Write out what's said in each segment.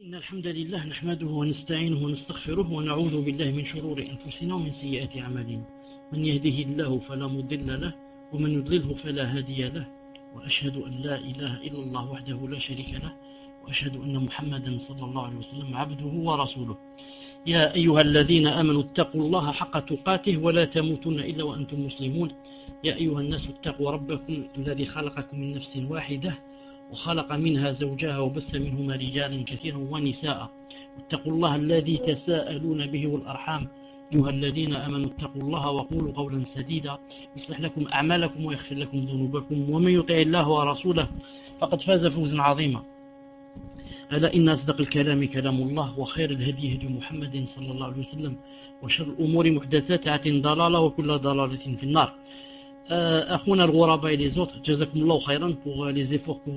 إن الحمد لله نحمده ونستعينه ونستغفره ونعوذ بالله من شرور أنفسنا ومن سيئات أعمالنا من يهده الله فلا مضل له ومن يضلله فلا هادي له وأشهد أن لا إله إلا الله وحده لا شريك له وأشهد أن محمدا صلى الله عليه وسلم عبده ورسوله يا أيها الذين آمنوا اتقوا الله حق تقاته ولا تموتن إلا وأنتم مسلمون يا أيها الناس اتقوا ربكم الذي خلقكم من نفس واحدة وخلق منها زوجها وبث منهما رجالا كثيرا ونساء واتقوا الله الذي تساءلون به والأرحام أيها الذين آمنوا اتقوا الله وقولوا قولا سديدا يصلح لكم أعمالكم ويغفر لكم ذنوبكم ومن يطع الله ورسوله فقد فاز فوزا عظيما ألا إن أصدق الكلام كلام الله وخير الهدي هدي محمد صلى الله عليه وسلم وشر الأمور محدثاتها ضلالة وكل ضلالة في النار. أخونا الغرباء et les autres, jazakumullahu khairan pour les efforts que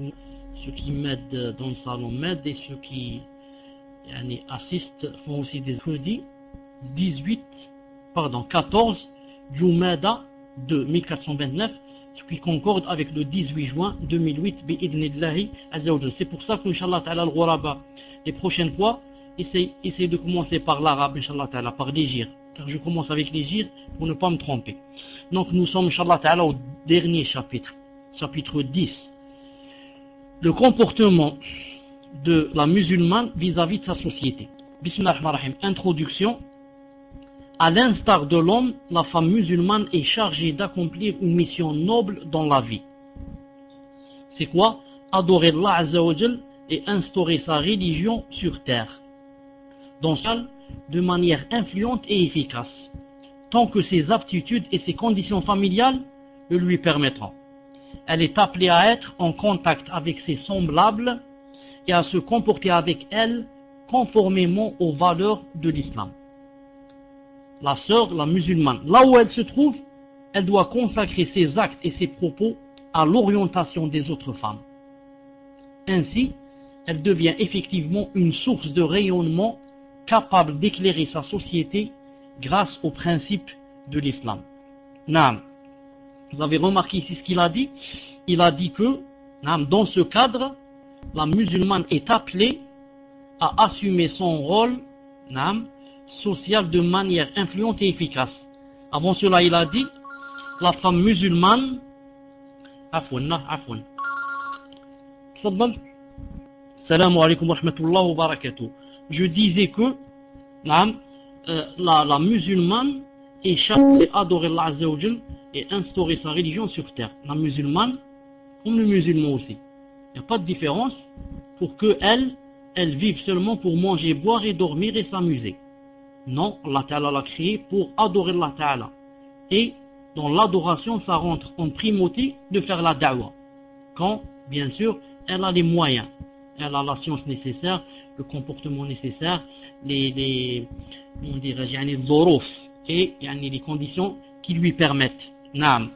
ceux qui m'aident dans le salon m'aident et ceux qui assistent font aussi des jeudis 14 Jumada de 1429, ce qui concorde avec le 18 juin 2008 bi'idnillahi azza wa jalla. C'est pour ça que Inch'Allah ta'ala al-Ghuraba les prochaines fois essaye de commencer par l'arabe Inch'Allah ta'ala, par l'égir, car je commence avec l'égir pour ne pas me tromper. Donc nous sommes Inch'Allah ta'ala au dernier chapitre, chapitre 10, le comportement de la musulmane vis-à-vis de sa société. Bismillah ar-Rahman ar-Rahim. Introduction. À l'instar de l'homme, la femme musulmane est chargée d'accomplir une mission noble dans la vie. C'est quoi? Adorer Allah Azza wa Jal et instaurer sa religion sur terre, dans celle de manière influente et efficace, tant que ses aptitudes et ses conditions familiales le lui permettront. Elle est appelée à être en contact avec ses semblables et à se comporter avec elles conformément aux valeurs de l'islam. La sœur, la musulmane, là où elle se trouve, elle doit consacrer ses actes et ses propos à l'orientation des autres femmes. Ainsi, elle devient effectivement une source de rayonnement capable d'éclairer sa société grâce aux principes de l'islam. Naam. Vous avez remarqué ici ce qu'il a dit? Il a dit que, dans ce cadre, la musulmane est appelée à assumer son rôle social de manière influente et efficace. Avant cela, il a dit, la femme musulmane, Salam alaikum wa rahmatullahi wa barakatuh. Je disais que la musulmane est chargée d'adorer Allah Azza wa Jal et instaurer sa religion sur terre. La musulmane, comme le musulman aussi. Il n'y a pas de différence pour qu'elle vive seulement pour manger, boire et dormir et s'amuser. Non, Allah Ta'ala l'a créé pour adorer Allah Ta'ala. Et dans l'adoration, ça rentre en primauté de faire la da'wah. Quand, bien sûr, elle a les moyens. Elle a la science nécessaire, le comportement nécessaire, les dhorouf et les conditions qui lui permettent. Naam.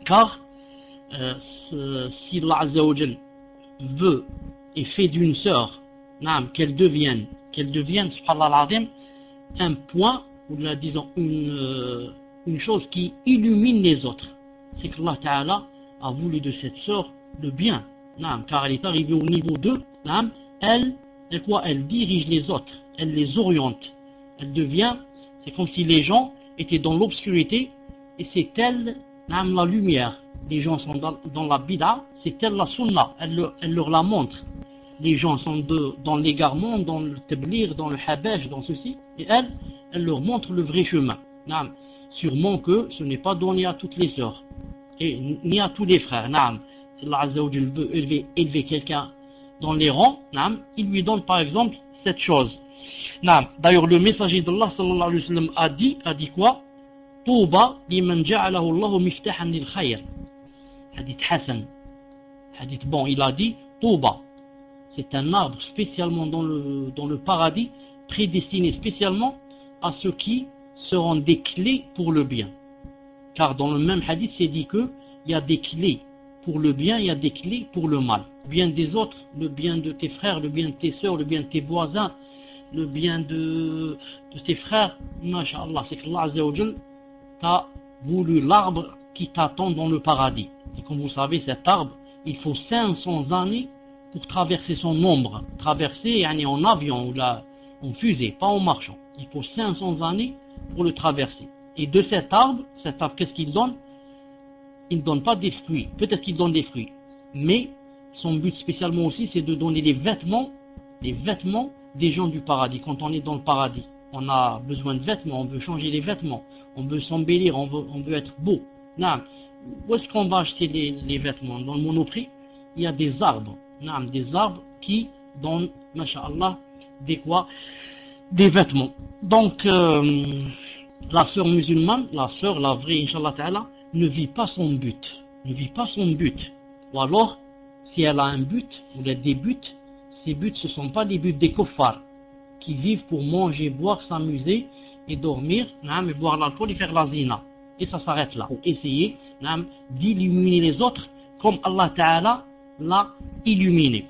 Car si Allah Azza wa Jal veut et fait d'une sœur qu'elle devienne subhanallah al-azim, un point, ou disons une chose qui illumine les autres, c'est que Allah Ta'ala a voulu de cette sœur le bien, car elle est arrivée au niveau 2, elle dirige les autres, elle les oriente, elle devient, c'est comme si les gens étaient dans l'obscurité et c'est elle la lumière. Les gens sont dans la bid'a, c'est elle la sunnah, elle leur la montre. Les gens sont dans l'égarement, dans le tablir, dans le habash, dans ceci, et elle leur montre le vrai chemin. Sûrement que ce n'est pas donné à toutes les sœurs, et ni à tous les frères. Si Allah Azza wa Jal veut élever quelqu'un dans les rangs, il lui donne par exemple cette chose. D'ailleurs, le messager d'Allah sallallahu alayhi wa sallam a dit quoi? Touba liman ja'alahu Allahu miftahan lil khayr. Hadith Hassan. Hadith bon, il a dit Touba. C'est un arbre spécialement dans le paradis, prédestiné spécialement à ceux qui seront des clés pour le bien. Car dans le même hadith, c'est dit qu'il y a des clés pour le bien, il y a des clés pour le mal. Le bien des autres, le bien de tes frères, le bien de tes sœurs, le bien de tes voisins, le bien de tes frères. Masha'Allah, c'est que Allah Azza wa Jal t'a voulu l'arbre qui t'attend dans le paradis. Et comme vous savez, cet arbre, il faut 500 années pour traverser son ombre, traverser en avion ou en fusée, pas en marchant. Il faut 500 années pour le traverser. Et de cet arbre, qu'est-ce qu'il donne? Il ne donne pas des fruits. Peut-être qu'il donne des fruits. Mais son but spécialement aussi, c'est de donner les vêtements des gens du paradis. Quand on est dans le paradis, on a besoin de vêtements, on veut changer les vêtements, on veut s'embellir, on veut être beau. Non. Où est-ce qu'on va acheter les vêtements? Dans le Monoprix, il y a des arbres. Non, des arbres qui donnent, masha'Allah, des vêtements. Donc, la sœur musulmane, la vraie, Inch'Allah Ta'ala, ne vit pas son but. Ou alors, si elle a un but, ou elle a des buts, ces buts, ce ne sont pas les buts des kuffars, qui vivent pour manger, boire, s'amuser, et dormir, et boire l'alcool et faire la zina. Et ça s'arrête là. Pour essayer d'illuminer les autres, comme Allah Ta'ala l'a illuminé.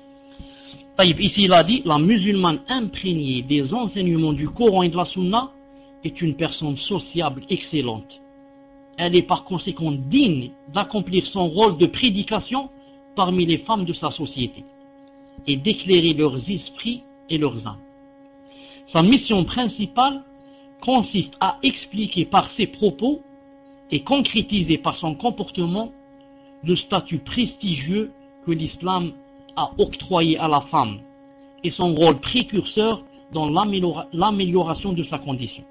Ici, il a dit, la musulmane imprégnée des enseignements du Coran et de la Sunna est une personne sociable excellente. Elle est par conséquent digne d'accomplir son rôle de prédication parmi les femmes de sa société et d'éclairer leurs esprits et leurs âmes. Sa mission principale consiste à expliquer par ses propos et concrétiser par son comportement le statut prestigieux que l'islam a octroyé à la femme et son rôle précurseur dans l'amélioration de sa condition.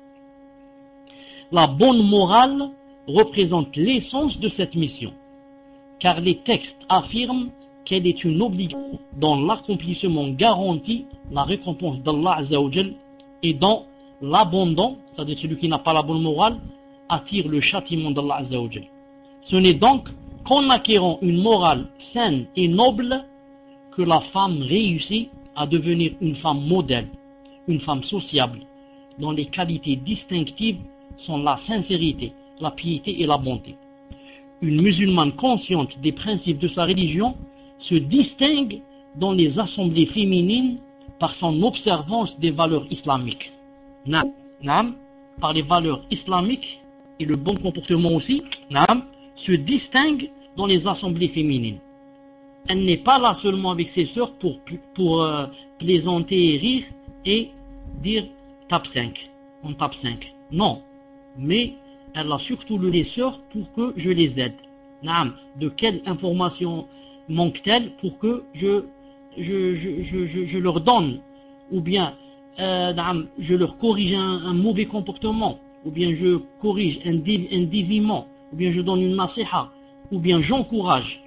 La bonne morale représente l'essence de cette mission, car les textes affirment qu'elle est une obligation dont l'accomplissement garantit la récompense d'Allah Azza wa Jal et dont l'abandon, c'est-à-dire celui qui n'a pas la bonne morale, attire le châtiment d'Allah Azza wa Jal. Ce n'est donc qu'en acquérant une morale saine et noble que la femme réussit à devenir une femme modèle, une femme sociable, dont les qualités distinctives sont la sincérité, la piété et la bonté. Une musulmane consciente des principes de sa religion se distingue dans les assemblées féminines par son observance des valeurs islamiques. Par les valeurs islamiques et le bon comportement aussi, se distingue dans les assemblées féminines. Elle n'est pas là seulement avec ses sœurs pour plaisanter et rire et dire tape 5, on tape 5. Non, mais elle a surtout les sœurs pour que je les aide. De quelle information manque-t-elle pour que je leur donne, ou bien je leur corrige un mauvais comportement, ou bien je corrige un déviement, ou bien je donne une nasiha, ou bien j'encourage.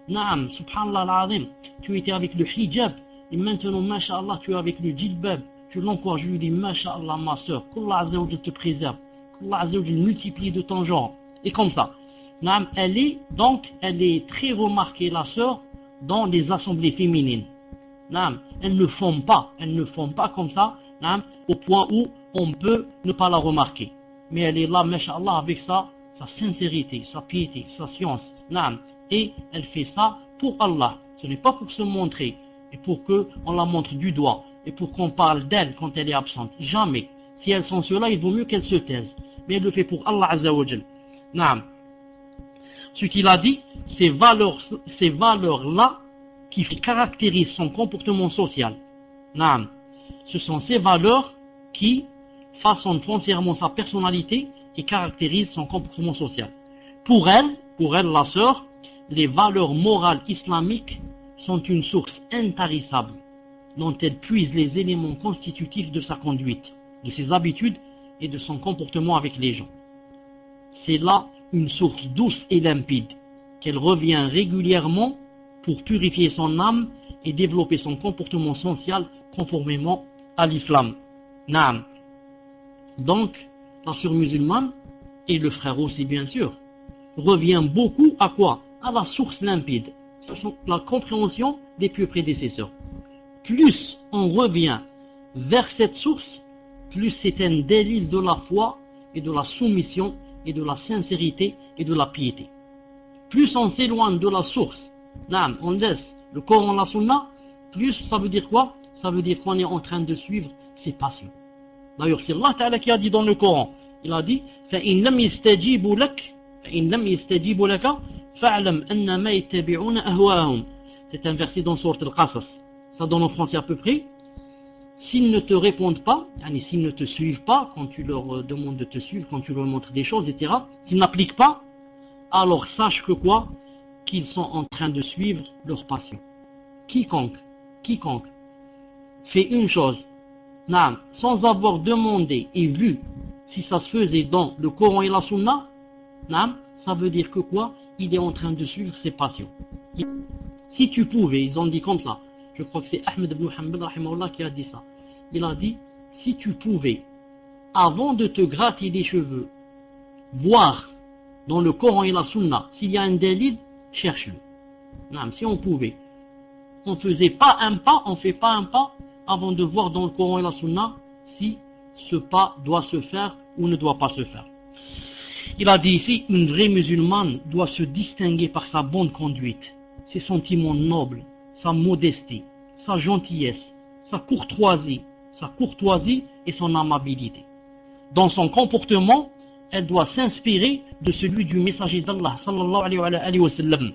Naam, subhanallah al-azim, tu étais avec le hijab, et maintenant, masha'Allah, tu es avec le djilbab. Je l'encourage, je lui dis, masha'Allah, ma soeur, qu'Allah Azza wa Jal te préserve, qu'Allah Azza wa Jal multiplie de ton genre. Et comme ça. Naam, elle est très remarquée, la sœur, dans les assemblées féminines. Naam, elle ne forme pas comme ça, naam, au point où on peut ne pas la remarquer. Mais elle est là, masha'Allah, avec sa sincérité, sa piété, sa science. Naam. Et elle fait ça pour Allah. Ce n'est pas pour se montrer et pour qu'on la montre du doigt et pour qu'on parle d'elle quand elle est absente. Jamais. Si elles sont cela, il vaut mieux qu'elles se taisent. Mais elle le fait pour Allah Azza wa Jal. Naam. Ce qu'il a dit, ces valeurs-là qui caractérisent son comportement social. Naam. Ce sont ces valeurs qui façonnent foncièrement sa personnalité et caractérisent son comportement social. Pour elle, la sœur, les valeurs morales islamiques sont une source intarissable dont elle puise les éléments constitutifs de sa conduite, de ses habitudes et de son comportement avec les gens. C'est là une source douce et limpide qu'elle revient régulièrement pour purifier son âme et développer son comportement social conformément à l'islam. Naam. Donc, la sœur musulmane, et le frère aussi bien sûr, revient beaucoup à quoi? À la source limpide, la compréhension des pieux prédécesseurs. Plus on revient vers cette source, plus c'est un délit de la foi et de la soumission et de la sincérité et de la piété. Plus on s'éloigne de la source, on laisse le Coran, la Sunna, plus ça veut dire quoi? Ça veut dire qu'on est en train de suivre ses passions. D'ailleurs, c'est Allah Ta'ala qui a dit dans le Coran, il a dit فَإِنْ لَمْ يَسْتَجِيبُوا لَكَ فَإِنْ لَمْ يَسْتَجِيبُوا لَكَ فَاعْلَمْ أَنَّمَا يَتَّبِعُونَ أَهْوَاءَهُمْ. C'est un verset dans Sourate Al-Qasas. Ça donne en français à peu près. S'ils ne te répondent pas, s'ils ne te suivent pas, quand tu leur demandes de te suivre, quand tu leur montres des choses, etc., s'ils n'appliquent pas, alors sache que quoi? Qu'ils sont en train de suivre leur passion. Quiconque fait une chose, sans avoir demandé et vu si ça se faisait dans le Coran et la Sunna, ça veut dire que quoi? Il est en train de suivre ses passions. Si tu pouvais, ils ont dit comme ça, je crois que c'est Ahmed ibn Hanbal rahimahullah qui a dit ça. Il a dit, si tu pouvais, avant de te gratter les cheveux, voir dans le Coran et la Sunna, s'il y a un dalil, cherche-le. Si on pouvait, on faisait pas un pas, on fait pas un pas, avant de voir dans le Coran et la Sunna, si ce pas doit se faire ou ne doit pas se faire. Il a dit ici, une vraie musulmane doit se distinguer par sa bonne conduite, ses sentiments nobles, sa modestie, sa gentillesse, sa courtoisie et son amabilité. Dans son comportement, elle doit s'inspirer de celui du messager d'Allah, sallallahu alayhi wa sallam,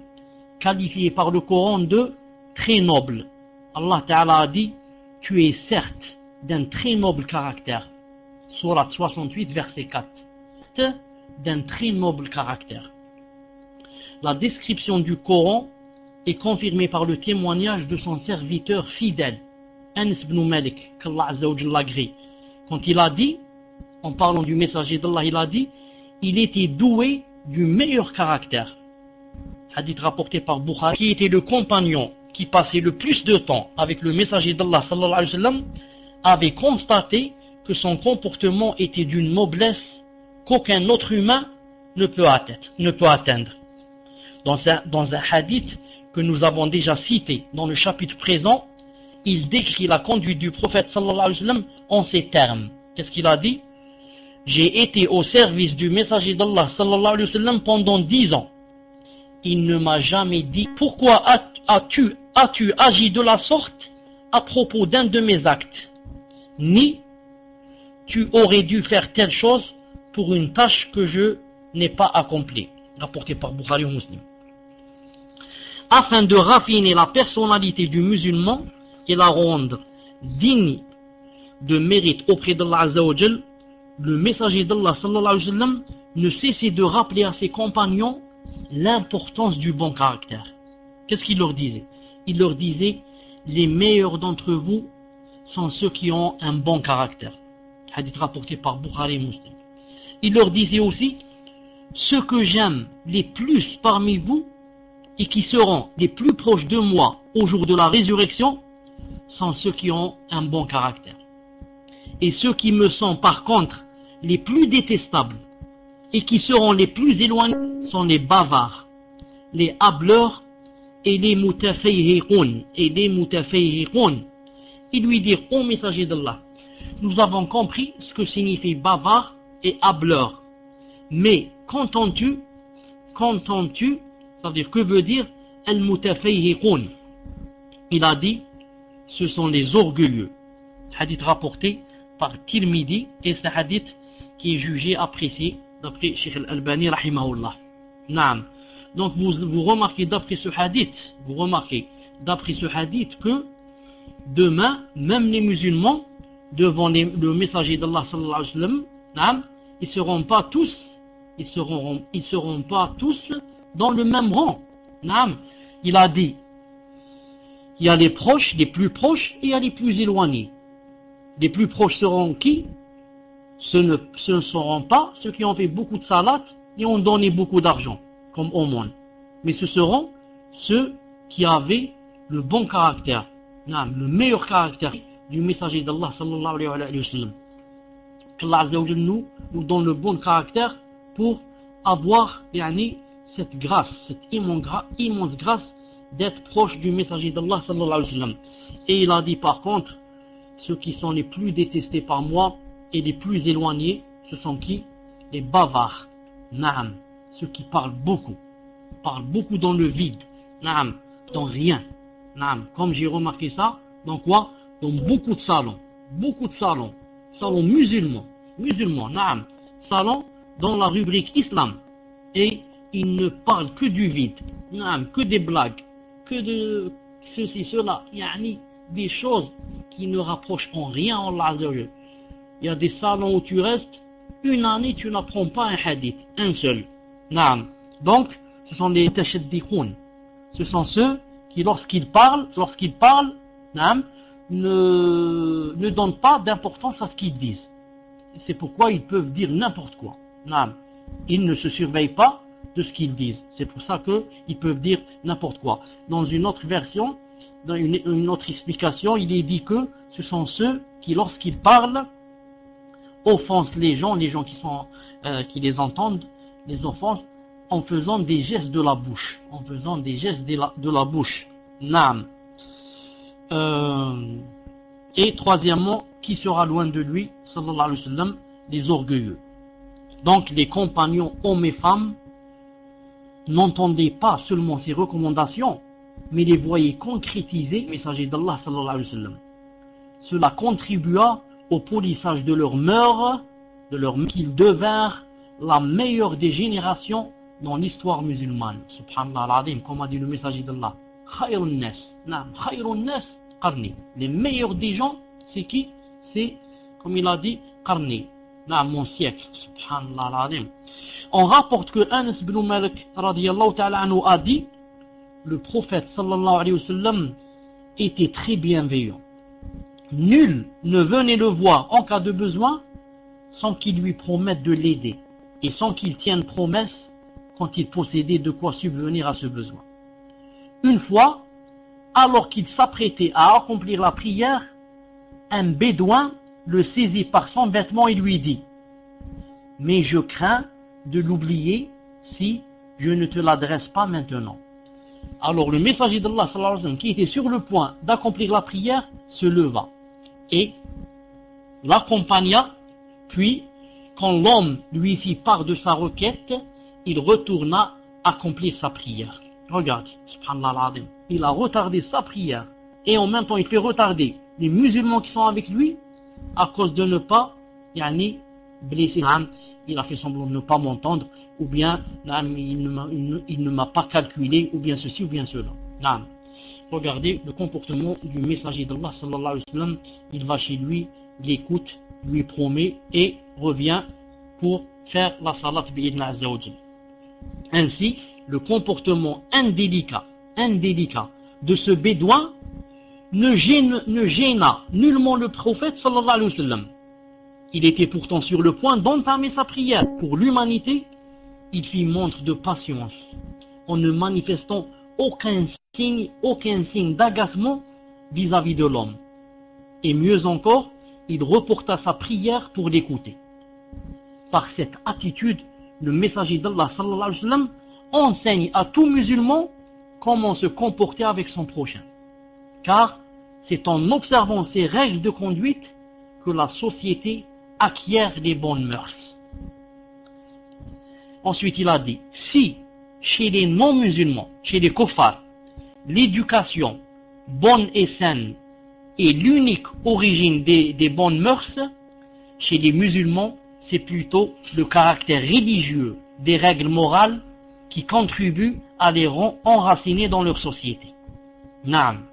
qualifié par le Coran de très noble. Allah Ta'ala a dit, tu es certes d'un très noble caractère. Sourate 68, verset 4. D'un très noble caractère. La description du Coran est confirmée par le témoignage de son serviteur fidèle, Anas ibn Malik, qu'Allah Azza wa Jalla agrée. Quand il a dit, en parlant du messager d'Allah, il a dit, il était doué du meilleur caractère. Hadith rapporté par Bukhari, qui était le compagnon qui passait le plus de temps avec le messager d'Allah, sallallahu alayhi wa sallam, avait constaté que son comportement était d'une noblesse qu'aucun autre humain ne peut atteindre. Dans un hadith que nous avons déjà cité dans le chapitre présent, il décrit la conduite du prophète sallallahu alayhi wa sallam en ces termes. Qu'est-ce qu'il a dit? J'ai été au service du messager d'Allah sallallahu alayhi wa sallam pendant 10 ans. Il ne m'a jamais dit pourquoi as-tu agi de la sorte à propos d'un de mes actes, ni tu aurais dû faire telle chose pour une tâche que je n'ai pas accomplie. Rapporté par Bukhari ou Muslim. Afin de raffiner la personnalité du musulman et la rendre digne de mérite auprès d'Allah Azza wa Jal, le messager d'Allah sallallahu alayhi wa sallam ne cessait de rappeler à ses compagnons l'importance du bon caractère. Qu'est-ce qu'il leur disait? Il leur disait, les meilleurs d'entre vous sont ceux qui ont un bon caractère. Hadith rapporté par Bukhari et Muslim. Il leur disait aussi, ceux que j'aime les plus parmi vous et qui seront les plus proches de moi au jour de la résurrection sont ceux qui ont un bon caractère. Et ceux qui me sont par contre les plus détestables et qui seront les plus éloignés sont les bavards, les hableurs et les mutafayhiqoun. Et lui dire, ô messager d'Allah, nous avons compris ce que signifie bavard et hableur. Mais qu'entends-tu, ça veut dire, que veut dire al-mutafayhiqoun? Il a dit, ce sont les orgueilleux. Hadith rapporté par Tirmidhi, et c'est un hadith qui est jugé apprécié d'après Cheikh Al-Albani rahimahullah. Naam. Donc vous remarquez d'après ce hadith, que demain, même les musulmans, devant le messager d'Allah sallallahu alayhi wa sallam, naam, ils seront pas tous dans le même rang. Naam. Il a dit, il y a les proches, les plus proches, et il y a les plus éloignés. Les plus proches seront qui? Ce ne seront pas ceux qui ont fait beaucoup de salat et ont donné beaucoup d'argent, comme aumône. Mais ce seront ceux qui avaient le bon caractère, le meilleur caractère du messager d'Allah sallallahu alayhi wa sallam. Qu'Allah Azza wa Jalla nous donne le bon caractère pour avoir cette grâce, cette immense grâce d'être proche du messager d'Allah sallallahu alayhi wa sallam. Et il a dit par contre, ceux qui sont les plus détestés par moi et les plus éloignés, ce sont qui? Les bavards. Naam. Ceux qui parlent beaucoup dans le vide. Naam. Dans rien. Naam. Comme j'ai remarqué ça, dans quoi? Dans beaucoup de salons. Salons musulmans. Naam. Salons dans la rubrique islam. Et ils ne parlent que du vide. Naam. Que des blagues. Que ceci, cela, yani des choses qui ne rapprochent en rien Allah Azza wa Jal. Il y a des salons où tu restes, une année tu n'apprends pas un hadith, un seul. Naam. Donc, ce sont des tashaddiqoun. Ce sont ceux qui, lorsqu'ils parlent, naam, ne donnent pas d'importance à ce qu'ils disent. C'est pourquoi ils peuvent dire n'importe quoi. Naam. Ils ne se surveillent pas de ce qu'ils disent. C'est pour ça qu'ils peuvent dire n'importe quoi. Dans une autre version, dans une autre explication, il est dit que ce sont ceux qui, lorsqu'ils parlent, offensent les gens qui les entendent, les offensent en faisant des gestes de la bouche. En faisant des gestes de la bouche. Naam. Et troisièmement, qui sera loin de lui, sallallahu alayhi wa sallam, les orgueilleux. Donc les compagnons hommes et femmes n'entendaient pas seulement ces recommandations, mais les voyaient concrétiser le messager d'Allah sallallahu alayhi wa sallam. Cela contribua au polissage de leurs mœurs, qu'ils devinrent la meilleure des générations dans l'histoire musulmane. Subhanallah al-Azim, comme a dit le messager d'Allah. Khayrun nas, naam, khayrun nas qarni. Les meilleurs des gens, c'est qui? C'est, comme il a dit, qarni. Naam, mon siècle. Subhanallah al-Azim. On rapporte que Anas ibn Malik radiyallahu ta'ala anhu a dit, le prophète sallallahu alayhi wa sallam était très bienveillant. Nul ne venait le voir en cas de besoin sans qu'il lui promette de l'aider et sans qu'il tienne promesse quand il possédait de quoi subvenir à ce besoin. Une fois, alors qu'il s'apprêtait à accomplir la prière, un bédouin le saisit par son vêtement et lui dit « Mais je crains de l'oublier si je ne te l'adresse pas maintenant. » Alors le messager d'Allah sallallahu alayhi wa sallam, qui était sur le point d'accomplir la prière, se leva et l'accompagna, puis quand l'homme lui fit part de sa requête, il retourna accomplir sa prière. Regarde, subhanallah al-azim, il a retardé sa prière et en même temps il fait retarder les musulmans qui sont avec lui à cause de ne pas blesser. Il a fait semblant de ne pas m'entendre, ou bien il ne m'a pas calculé, ou bien ceci ou bien cela. Regardez le comportement du messager d'Allah sallallahu alayhi wa sallam. Il va chez lui, l'écoute, lui promet et revient pour faire la salat bi'idna azza wa jal. Ainsi, le comportement indélicat de ce bédouin ne gêna nullement le prophète sallallahu alayhi wa sallam. Il était pourtant sur le point d'entamer sa prière. Pour l'humanité, il fit montre de patience en ne manifestant aucun signe d'agacement vis-à-vis de l'homme. Et mieux encore, il reporta sa prière pour l'écouter. Par cette attitude, le messager d'Allah sallallahu alayhi wa sallam enseigne à tout musulman comment se comporter avec son prochain. Car c'est en observant ces règles de conduite que la société acquiert les bonnes mœurs. Ensuite, il a dit, si chez les non-musulmans, chez les kuffars, l'éducation bonne et saine est l'unique origine des bonnes mœurs, chez les musulmans, c'est plutôt le caractère religieux des règles morales qui contribuent à les enraciner dans leur société. Naam.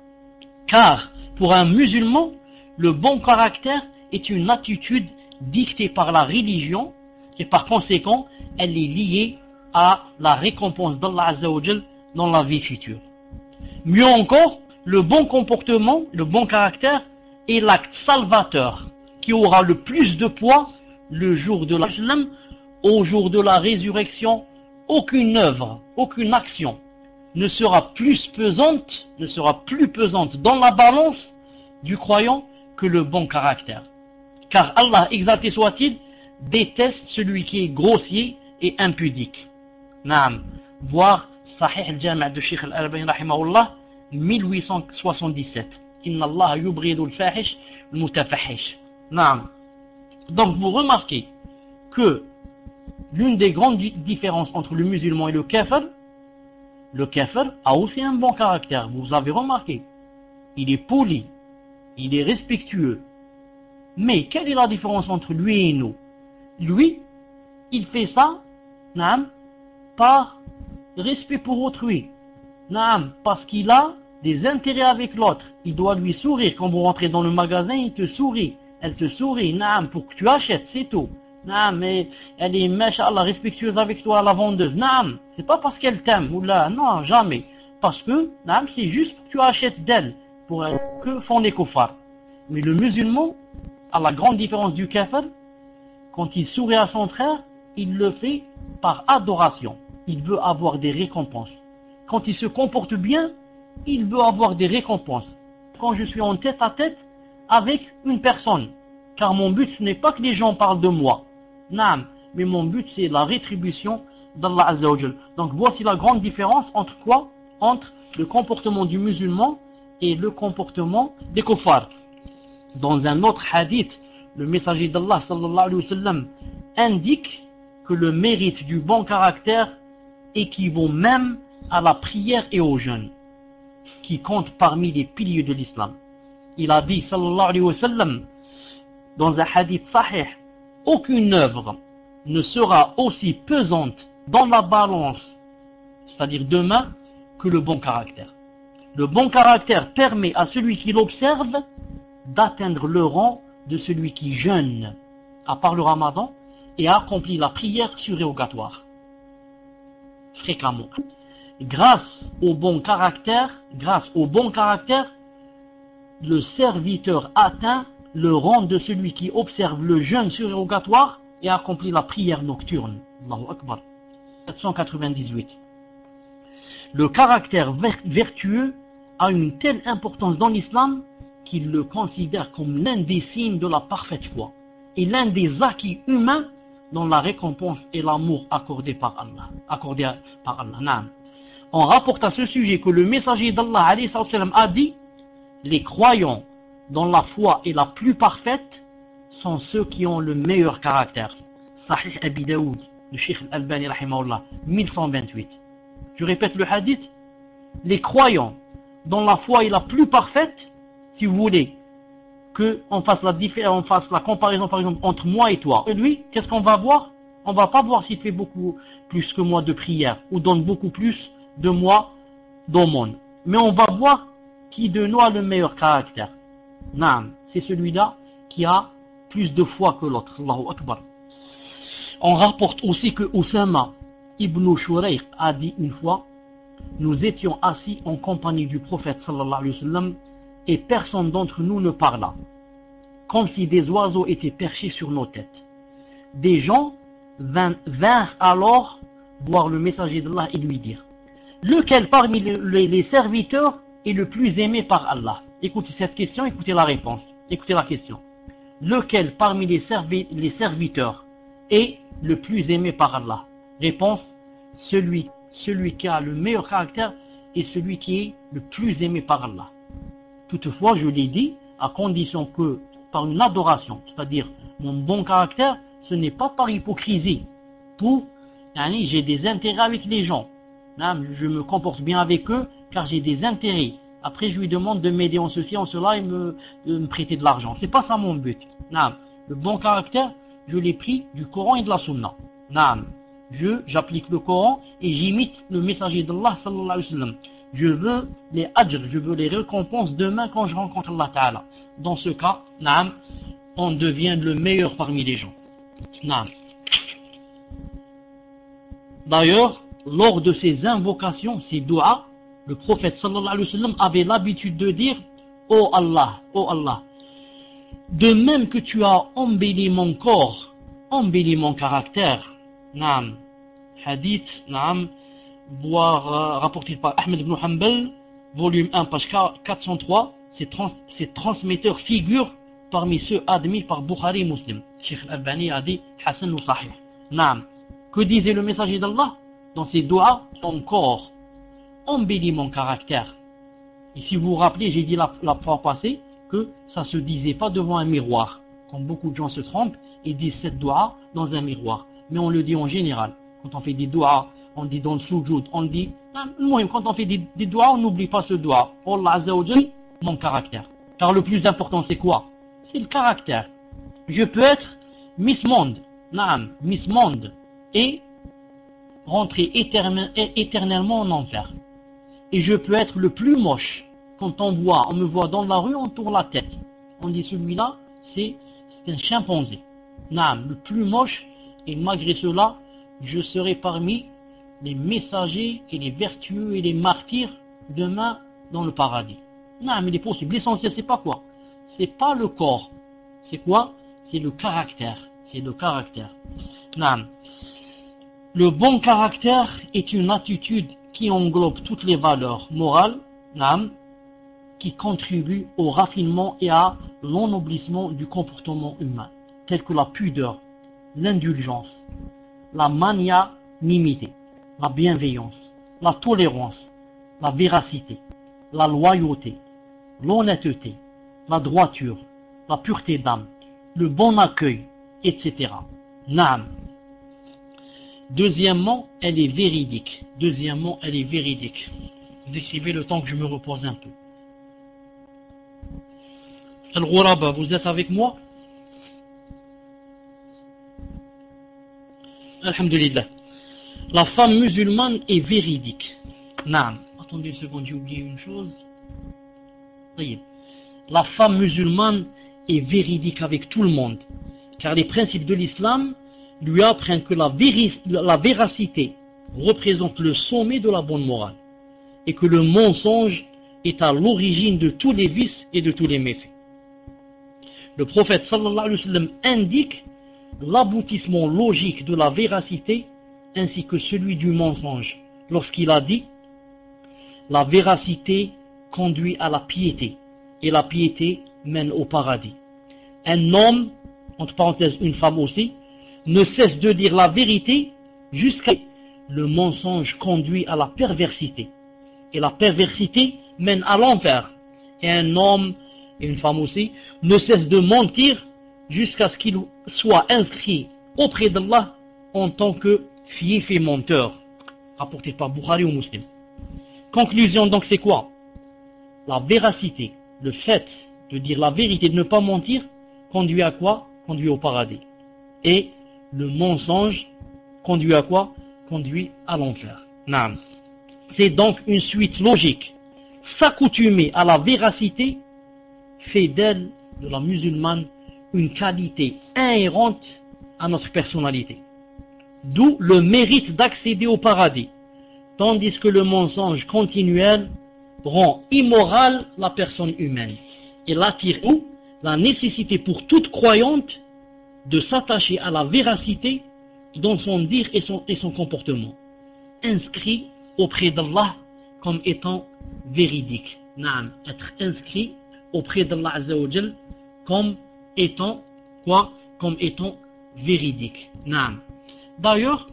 Car pour un musulman, le bon caractère est une attitude dictée par la religion et par conséquent, elle est liée à la récompense d'Allah Azza wa Jal dans la vie future. Mieux encore, le bon comportement, le bon caractère est l'acte salvateur qui aura le plus de poids le jour de l'Islam, au jour de la résurrection. Aucune œuvre, aucune action ne sera plus pesante dans la balance du croyant que le bon caractère. Car Allah, exalté soit-il, déteste celui qui est grossier et impudique. Naam. Voir Sahih al-Jami' de Sheikh al-Albani rahimahullah 1877. Inna Allah yubridu al-fahish al-mutafahish. Naam. Donc vous remarquez que l'une des grandes différences entre le musulman et le kafir a aussi un bon caractère. Vous avez remarqué, il est poli, il est respectueux. Mais quelle est la différence entre lui et nous? Lui, il fait ça, naam, par respect pour autrui, naam, parce qu'il a des intérêts avec l'autre. Il doit lui sourire. Quand vous rentrez dans le magasin, il te sourit. Elle te sourit, naam, pour que tu achètes, c'est tout. Naam, mais elle est, masha'Allah, respectueuse avec toi, la vendeuse. Naam, c'est pas parce qu'elle t'aime, ou là, non, jamais. Parce que, naam, c'est juste pour que tu achètes d'elle, pour que font les kuffars. Mais le musulman, à la grande différence du kafir, quand il sourit à son frère, il le fait par adoration. Il veut avoir des récompenses. Quand il se comporte bien, il veut avoir des récompenses. Quand je suis en tête à tête avec une personne, car mon but ce n'est pas que les gens parlent de moi, naam, mais mon but c'est la rétribution d'Allah Azza wa Jal. Donc voici la grande différence entre quoi? Entre le comportement du musulman et le comportement des kuffars. Dans un autre hadith, le messager d'Allah sallallahu alayhi wa sallam indique que le mérite du bon caractère équivaut même à la prière et au jeûne, qui comptent parmi les piliers de l'islam. Il a dit sallallahu alayhi wa sallam dans un hadith sahih, aucune œuvre ne sera aussi pesante dans la balance, c'est-à-dire demain, que le bon caractère. Le bon caractère permet à celui qui l'observe d'atteindre le rang de celui qui jeûne, à part le ramadan, et accomplit la prière surrogatoire fréquemment. Grâce au bon caractère, le serviteur atteint le rang de celui qui observe le jeûne surrogatoire et accomplit la prière nocturne. Allahu Akbar. 798. Le caractère vertueux a une telle importance dans l'islam qu'il le considère comme l'un des signes de la parfaite foi et l'un des acquis humains dans la récompense et l'amour accordé par Allah. On rapporte à ce sujet que le messager d'Allah a dit: les croyants dont la foi est la plus parfaite sont ceux qui ont le meilleur caractère. Sahih Abi Daoud, le Cheikh Al-Albani rahimahullah, 1128. Je répète le hadith: les croyants dont la foi est la plus parfaite, si vous voulez qu'on fasse la comparaison par exemple entre moi et toi et lui, qu'est-ce qu'on va voir? On va pas voir s'il fait beaucoup plus que moi de prière ou donne beaucoup plus de moi d'aumône, mais on va voir qui de nous a le meilleur caractère. Naam, c'est celui-là qui a plus de foi que l'autre. Allahu Akbar. On rapporte aussi que Oussama ibn Shurayq a dit une fois: nous étions assis en compagnie du prophète sallallahu alayhi wa sallam et personne d'entre nous ne parla, comme si des oiseaux étaient perchés sur nos têtes. Des gens vinrent alors voir le messager d'Allah et lui dire: lequel parmi les serviteurs est le plus aimé par Allah? Écoutez cette question, écoutez la réponse. Écoutez la question. Lequel parmi les serviteurs est le plus aimé par Allah? Réponse: celui qui a le meilleur caractère et celui qui est le plus aimé par Allah. Toutefois, je l'ai dit, à condition que par une adoration, c'est-à-dire mon bon caractère, ce n'est pas par hypocrisie. J'ai des intérêts avec les gens. Je me comporte bien avec eux car j'ai des intérêts. Après, je lui demande de m'aider en ceci, en cela et de me prêter de l'argent. C'est pas ça mon but. Le bon caractère, je l'ai pris du Coran et de la Sunna. J'applique le Coran et j'imite le messager d'Allah sallallahu alayhi wa sallam. Je veux les ajr, je veux les récompenses demain quand je rencontre Allah Ta'ala. Dans ce cas, on devient le meilleur parmi les gens. D'ailleurs, lors de ces invocations, ces du'as, le prophète sallallahu alayhi wa sallam avait l'habitude de dire: oh Allah, de même que tu as embelli mon corps, embellis mon caractère. Hadith, rapporté par Ahmed ibn Hanbal, volume 1, page 403. Ces transmetteurs figurent parmi ceux admis par Bukhari et Muslim. Cheikh Al-Albani a dit Hassan ou Sahih. Que disait le messager d'Allah dans ses doigts? Ton corps embellit mon caractère. Et si vous vous rappelez, j'ai dit la fois passée que ça se disait pas devant un miroir, comme beaucoup de gens se trompent et disent cette doua dans un miroir, mais on le dit en général. Quand on fait des doigts, on dit dans le soujoud, on dit quand on fait des doigts, on n'oublie pas ce doigt. Allah Azza wa Jal, mon caractère. Car le plus important c'est quoi? C'est le caractère. Je peux être Miss Monde, Miss Monde, et rentrer éternellement en enfer. Et je peux être le plus moche, quand on me voit dans la rue, on tourne la tête. On dit celui-là, c'est un chimpanzé. Naam, le plus moche, et malgré cela, je serai parmi les messagers et les vertueux et les martyrs demain dans le paradis. Naam, il est possible. L'essentiel, c'est pas quoi? C'est pas le corps. C'est quoi? C'est le caractère. C'est le caractère. Naam. Le bon caractère est une attitude qui englobe toutes les valeurs morales, naam, qui contribuent au raffinement et à l'ennoblissement du comportement humain, tels que la pudeur, l'indulgence, la magnanimité, la bienveillance, la tolérance, la véracité, la loyauté, l'honnêteté, la droiture, la pureté d'âme, le bon accueil, etc. Naam. Deuxièmement, elle est véridique. Deuxièmement, elle est véridique. Vous écrivez le temps que je me repose un peu. Al-Ghuraba, vous êtes avec moi? Alhamdulillah. La femme musulmane est véridique. Naam. Attendez une seconde, j'ai oublié une chose. La femme musulmane est véridique avec tout le monde. Car les principes de l'islam lui apprennent que la véracité représente le sommet de la bonne morale et que le mensonge est à l'origine de tous les vices et de tous les méfaits. Le prophète sallallahu alayhi wa sallam indique l'aboutissement logique de la véracité ainsi que celui du mensonge lorsqu'il a dit: la véracité conduit à la piété et la piété mène au paradis. Un homme, entre parenthèses une femme aussi, ne cesse de dire la vérité jusqu'à le mensonge conduit à la perversité. Et la perversité mène à l'enfer. Et un homme et une femme aussi ne cessent de mentir jusqu'à ce qu'il soit inscrit auprès d'Allah en tant que fief et menteur. Rapporté par Bukhari ou Muslim. Conclusion donc c'est quoi? La véracité, le fait de dire la vérité, de ne pas mentir, conduit à quoi? Conduit au paradis. Et le mensonge conduit à quoi? Conduit à l'enfer. Naam. C'est donc une suite logique. S'accoutumer à la véracité fait d'elle, de la musulmane, une qualité inhérente à notre personnalité. D'où le mérite d'accéder au paradis. Tandis que le mensonge continuel rend immorale la personne humaine. Il attire où la nécessité pour toute croyante de s'attacher à la véracité dans son dire et son comportement, inscrit auprès d'Allah comme étant véridique. Naam, être inscrit auprès d'Allah Azza wa Jal comme étant quoi? Comme étant véridique. Naam. D'ailleurs,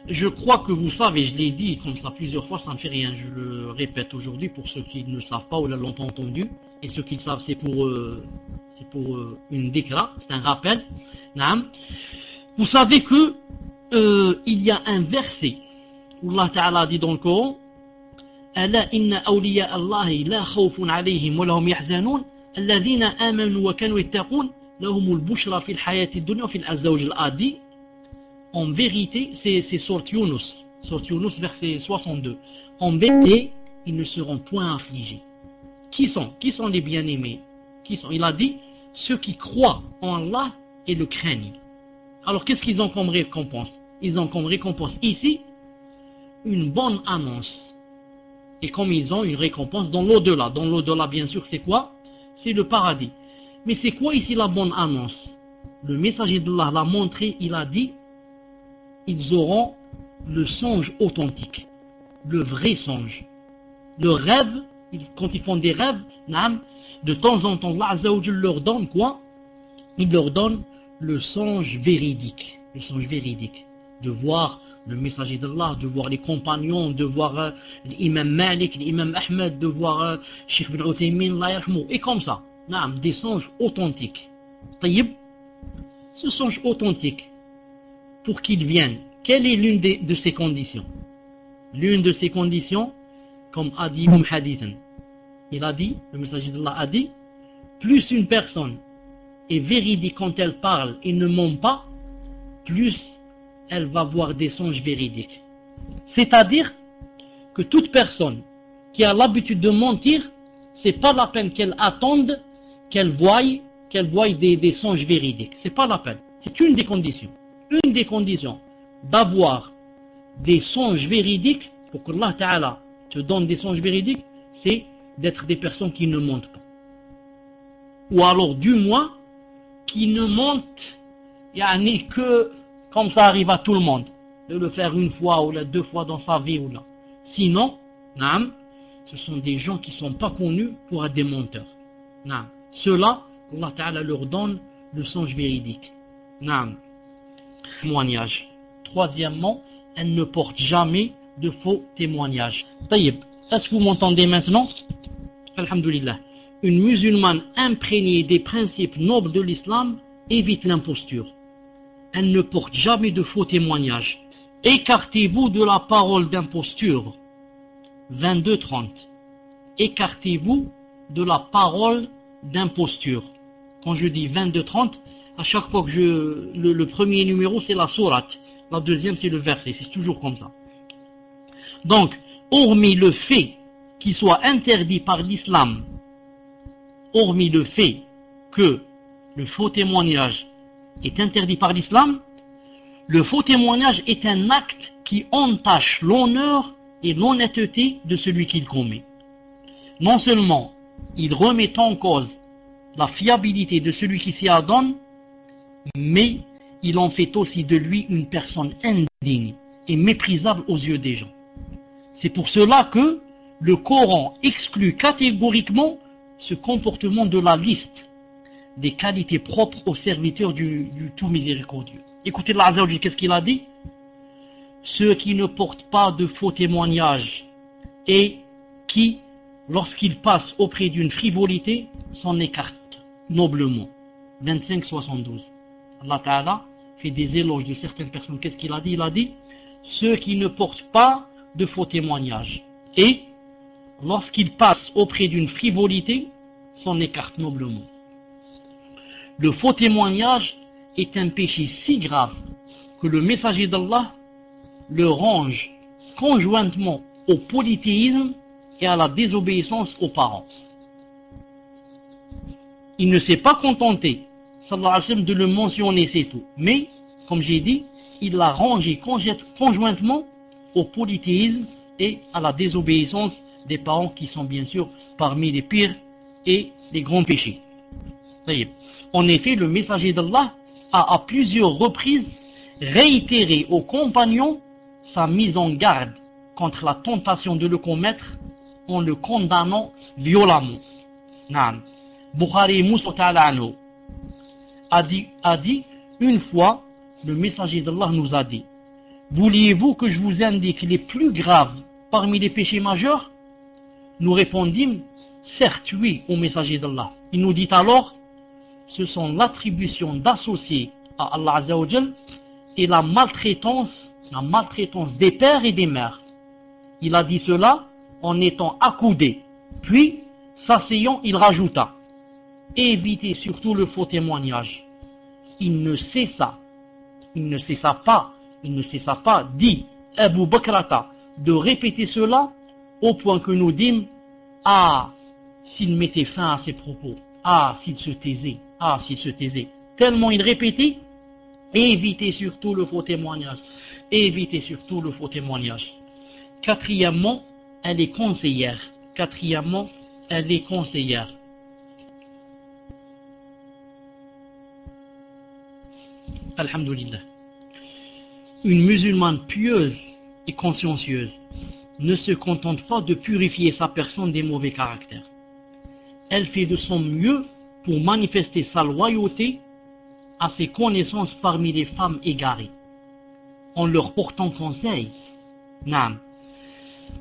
je crois que vous savez, je l'ai dit comme ça plusieurs fois, ça ne fait rien, je le répète aujourd'hui pour ceux qui ne le savent pas ou l'ont pas entendu, et ceux qui le savent c'est pour une déclaration, c'est un rappel. Naam. Vous savez que il y a un verset où Allah Ta'ala dit dans le Coran: Ala inna awliya Allahi la khawfun alayhim wa lahum yahzanun alladhina amanu wa kanu yattaqun lahumul bushra fil hayati dunya wa fil azza wa jalla. A dit en vérité, c'est sourate Yunus, verset 62. En vérité, ils ne seront point affligés. Qui sont les bien-aimés? Qui sont? Il a dit ceux qui croient en Allah et le craignent. Alors qu'est-ce qu'ils ont comme récompense? Ils ont comme récompense ici une bonne annonce. Et comme ils ont une récompense dans l'au-delà. Dans l'au-delà, bien sûr, c'est quoi? C'est le paradis. Mais c'est quoi ici la bonne annonce? Le messager d'Allah l'a montré, il a dit ils auront le songe authentique, le vrai songe. Le rêve, quand ils font des rêves, de temps en temps, Allah Azza wa Jalla leur donne quoi? Il leur donne le songe véridique. Le songe véridique. De voir le messager d'Allah, de voir les compagnons, de voir l'imam Malik, l'imam Ahmed, de voir Sheikh bin Uthaymin, Allah yarhamou, et comme ça. Des songes authentiques. Taïb, ce songe authentique, pour qu'il vienne, quelle est l'une de ces conditions? L'une de ces conditions, comme a dit Hadithan, il a dit, le messager d'Allah a dit, plus une personne est véridique quand elle parle et ne ment pas, plus elle va voir des songes véridiques. C'est-à-dire que toute personne qui a l'habitude de mentir, c'est pas la peine qu'elle attende qu'elle voie des songes véridiques. C'est pas la peine. C'est une des conditions. Une des conditions d'avoir des songes véridiques, pour que Allah Ta'ala te donne des songes véridiques, c'est d'être des personnes qui ne mentent pas. Ou alors, du moins, qui ne mentent que comme ça arrive à tout le monde, de le faire une fois ou deux fois dans sa vie ou là. Sinon, ce sont des gens qui ne sont pas connus pour être des menteurs. Ceux-là, Allah Ta'ala leur donne le songe véridique. Témoignage. Troisièmement, elle ne porte jamais de faux témoignages. Taïb, est-ce que vous m'entendez maintenant? Alhamdulillah. Une musulmane imprégnée des principes nobles de l'islam évite l'imposture. Elle ne porte jamais de faux témoignages. Écartez-vous de la parole d'imposture. 22-30. Écartez-vous de la parole d'imposture. Quand je dis 22-30, à chaque fois que le premier numéro c'est la sourate, la deuxième c'est le verset, c'est toujours comme ça. Donc, hormis le fait qu'il soit interdit par l'islam, hormis le fait que le faux témoignage est interdit par l'islam, le faux témoignage est un acte qui entache l'honneur et l'honnêteté de celui qui le commet. Non seulement il remet en cause la fiabilité de celui qui s'y adonne, mais il en fait aussi de lui une personne indigne et méprisable aux yeux des gens. C'est pour cela que le Coran exclut catégoriquement ce comportement de la liste des qualités propres aux serviteurs du tout miséricordieux. Écoutez Allah Azza wa Jalla, qu'est-ce qu'il a dit? Ceux qui ne portent pas de faux témoignages et qui, lorsqu'ils passent auprès d'une frivolité, s'en écartent noblement. 25-72. Allah Ta'ala fait des éloges de certaines personnes. Qu'est-ce qu'il a dit? Il a dit ceux qui ne portent pas de faux témoignages et lorsqu'ils passent auprès d'une frivolité, s'en écartent noblement. Le faux témoignage est un péché si grave que le messager d'Allah le range conjointement au polythéisme et à la désobéissance aux parents. Il ne s'est pas contenté, sallallahu alayhi wa sallam, de le mentionner, c'est tout. Mais, comme j'ai dit, il l'a rangé conjointement au polythéisme et à la désobéissance des parents qui sont bien sûr parmi les pires et les grands péchés. En effet, le messager d'Allah a à plusieurs reprises réitéré aux compagnons sa mise en garde contre la tentation de le commettre en le condamnant violemment. Bukhari Moussa a dit une fois, le messager d'Allah nous a dit: vouliez-vous que je vous indique les plus graves parmi les péchés majeurs? Nous répondîmes: certes oui, au messager d'Allah. Il nous dit alors: ce sont l'attribution d'associer à Allah Azza wa Jal et la maltraitance des pères et des mères. Il a dit cela en étant accoudé, puis s'asseyant, il rajouta: évitez surtout le faux témoignage. Il ne cessa pas, dit Abu Bakrata, de répéter cela au point que nous dîmes: ah, s'il mettait fin à ses propos, ah, s'il se taisait, tellement il répétait: évitez surtout le faux témoignage, évitez surtout le faux témoignage. Quatrièmement, elle est conseillère. Alhamdulillah. Une musulmane pieuse et consciencieuse ne se contente pas de purifier sa personne des mauvais caractères. Elle fait de son mieux pour manifester sa loyauté à ses connaissances parmi les femmes égarées, en leur portant conseil.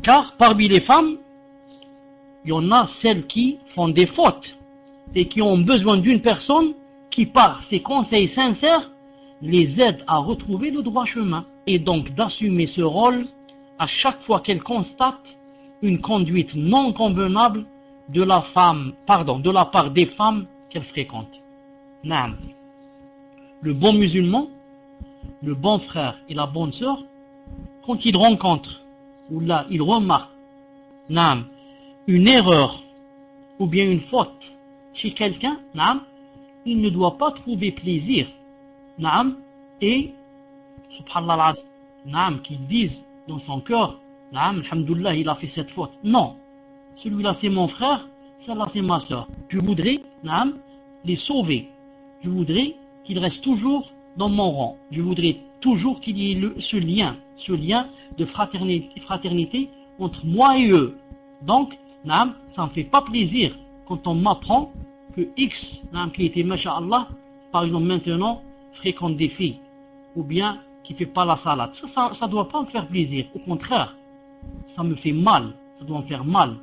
Car parmi les femmes, il y en a celles qui font des fautes et qui ont besoin d'une personne qui, par ses conseils sincères, les aide à retrouver le droit chemin, et donc d'assumer ce rôle à chaque fois qu'elle constate une conduite non convenable de la part des femmes qu'elle fréquente. Le bon musulman, le bon frère et la bonne sœur, quand ils rencontrent ou là ils remarquent une erreur ou bien une faute chez quelqu'un, il ne doit pas trouver plaisir, et subhanallah, qu'il dise dans son cœur, alhamdoulilah, il a fait cette faute. Non, celui-là c'est mon frère, celle-là c'est ma soeur. Je voudrais les sauver. Je voudrais qu'ils restent toujours dans mon rang. Je voudrais toujours qu'il y ait ce lien de fraternité entre moi et eux. Donc, ça ne me fait pas plaisir quand on m'apprend que X, qui était masha'Allah, par exemple maintenant, fréquente des filles, ou bien qui ne fait pas la salade. Ça ne doit pas me faire plaisir. Au contraire, ça me fait mal. Ça doit me faire mal.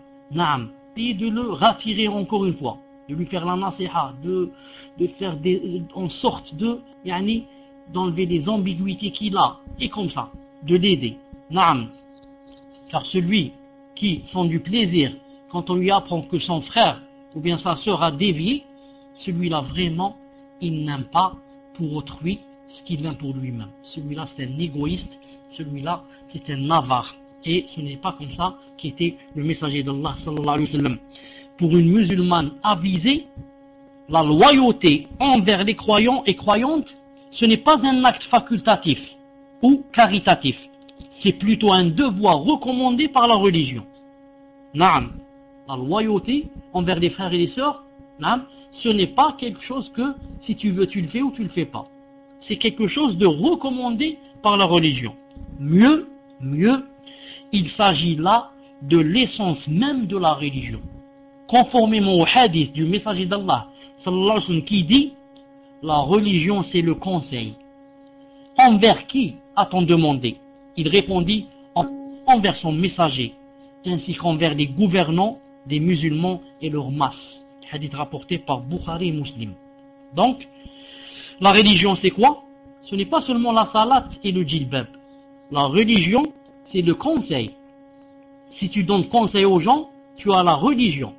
Et de le retirer encore une fois, de lui faire la nasiha, de faire en sorte d'enlever les ambiguïtés qu'il a, et comme ça, de l'aider. Car celui qui sent du plaisir quand on lui apprend que son frère ou bien sa sœur a dévié, celui-là vraiment, il n'aime pas pour autrui ce qu'il aime pour lui-même. Celui-là c'est un égoïste, celui-là c'est un avare. Et ce n'est pas comme ça qu'était le messager d'Allah sallallahu alayhi wa sallam. Pour une musulmane avisée, la loyauté envers les croyants et croyantes, ce n'est pas un acte facultatif ou caritatif. C'est plutôt un devoir recommandé par la religion. La loyauté envers les frères et les sœurs, ce n'est pas quelque chose que si tu veux tu le fais ou tu le fais pas. C'est quelque chose de recommandé par la religion. Mieux, il s'agit là de l'essence même de la religion. Conformément au hadith du messager d'Allah sallallahu alayhi wa sallam qui dit: la religion c'est le conseil. Envers qui a-t-on demandé? Il répondit: envers son messager, ainsi qu'envers les gouvernants des musulmans et leurs masses. Hadith rapporté par Bukhari et Muslim. Donc, la religion c'est quoi? Ce n'est pas seulement la salat et le djilbab. La religion c'est le conseil. Si tu donnes conseil aux gens, tu as la religion.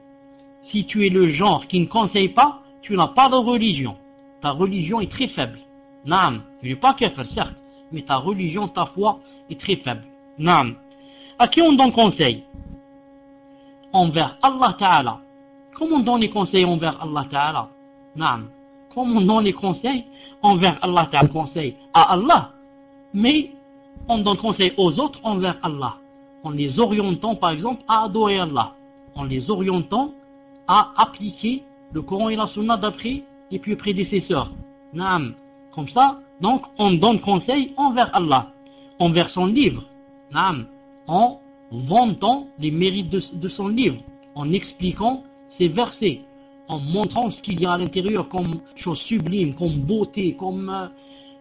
Si tu es le genre qui ne conseille pas, tu n'as pas de religion. Ta religion est très faible. Naam, tu n'es pas kafir, certes, mais ta religion, ta foi est très faible. Naam. À qui on donne conseil? Envers Allah Ta'ala. Comment on donne les conseils envers Allah Ta'ala? Naam. Comment on donne les conseils envers Allah Ta'ala? Conseil à Allah, mais on donne conseil aux autres envers Allah, en les orientant par exemple à adorer Allah, en les orientant à appliquer le Coran et la Sunna d'après les plus prédécesseurs. Naam. Comme ça, donc on donne conseil envers Allah, envers son livre, naam, en vantant les mérites de son livre, en expliquant ses versets, en montrant ce qu'il y a à l'intérieur comme chose sublime, comme beauté, comme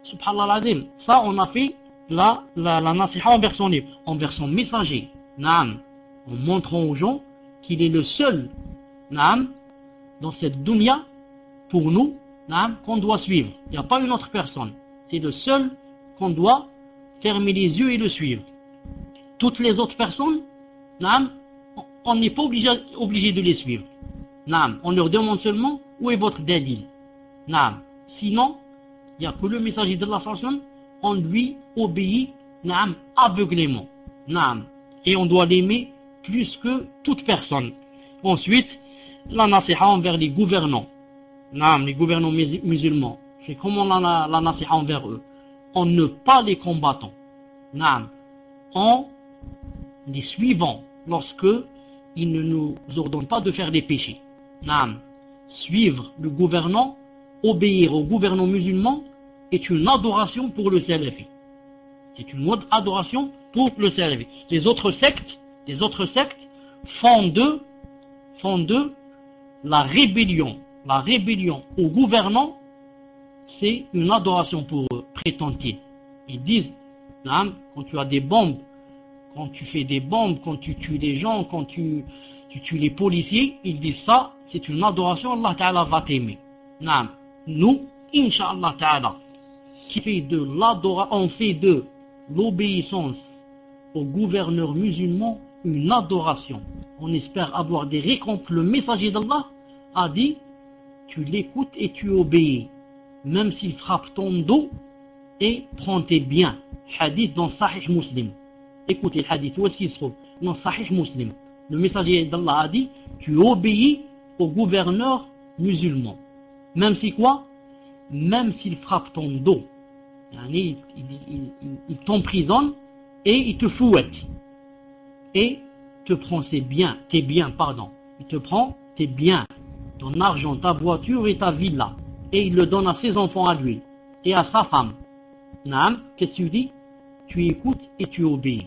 subhanallah azim. Ça on a fait la nasiha envers son livre, envers son messager, naam, en montrant aux gens qu'il est le seul, naam, dans cette dunya pour nous, naam, qu'on doit suivre. Il n'y a pas une autre personne. C'est le seul qu'on doit fermer les yeux et le suivre. Toutes les autres personnes, naam, on n'est pas obligé de les suivre. Naam, on leur demande seulement où est votre dalil. Naam. Sinon, il n'y a que le messager d'Allah sallallahu alayhi wa sallam, on lui obéit, naam, aveuglément. Naam. Et on doit l'aimer plus que toute personne. Ensuite, la nasiha envers les gouvernants. Naam, les gouvernants musulmans. C'est comment la nasiha envers eux? En ne pas les combattant. Naam. En les suivant lorsque ils ne nous ordonnent pas de faire des péchés. Naam. Suivre le gouvernant, obéir au gouvernant musulman est une adoration pour le salafi. C'est une adoration pour le salafi. Les autres sectes font de la rébellion au gouvernant, c'est une adoration pour eux, prétend-ils. Ils disent, quand tu as des bombes, quand tu fais des bombes, quand tu tues des gens, quand tu tues les policiers, ils disent ça, c'est une adoration, Allah Ta'ala va t'aimer. Nous, Inch'Allah Ta'ala, on fait de l'obéissance au gouverneur musulman une adoration. On espère avoir des récompenses. Le messager d'Allah a dit, tu l'écoutes et tu obéis, même s'il frappe ton dos et prends tes biens. Hadith dans Sahih Muslim. Écoutez le hadith, où est-ce qu'il se trouve? Dans Sahih Muslim. le messager d'Allah a dit, tu obéis au gouverneur musulman. Même si quoi? Même s'il frappe ton dos. Il t'emprisonne et il te fouette. Et te prend tes biens, Il te prend tes biens, ton argent, ta voiture et ta villa. Et il le donne à ses enfants à lui et à sa femme. Naam, qu'est-ce que tu dis? Tu écoutes et tu obéis.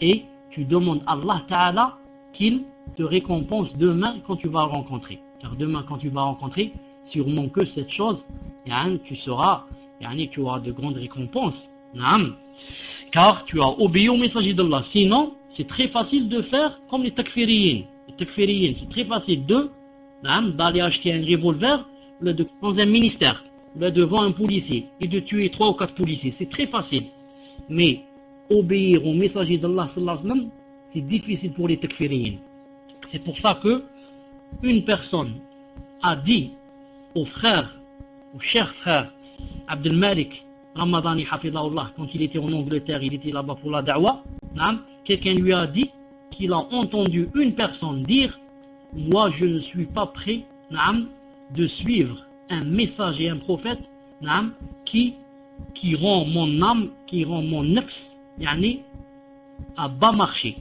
Et tu demandes à Allah Ta'ala qu'il te récompense demain quand tu vas le rencontrer. Car demain quand tu vas rencontrer, sûrement que cette chose, tu auras de grandes récompenses. Naam. Car tu as obéi au messager d'Allah. Sinon, c'est très facile de faire comme les takfiriyin. Les takfiriyin, c'est très facile d'aller acheter un revolver dans un ministère, devant un policier, et de tuer 3 ou 4 policiers. C'est très facile. Mais obéir au messager d'Allah, c'est difficile pour les takfiriyin. C'est pour ça que une personne a dit au cher frère Abdel Malik Ramadani Hafidahullah, quand il était en Angleterre, il était là-bas pour la da'wah, quelqu'un lui a dit qu'il a entendu une personne dire, moi je ne suis pas prêt de suivre un messager, un prophète qui rend mon âme, qui rend mon nafs à bas marché,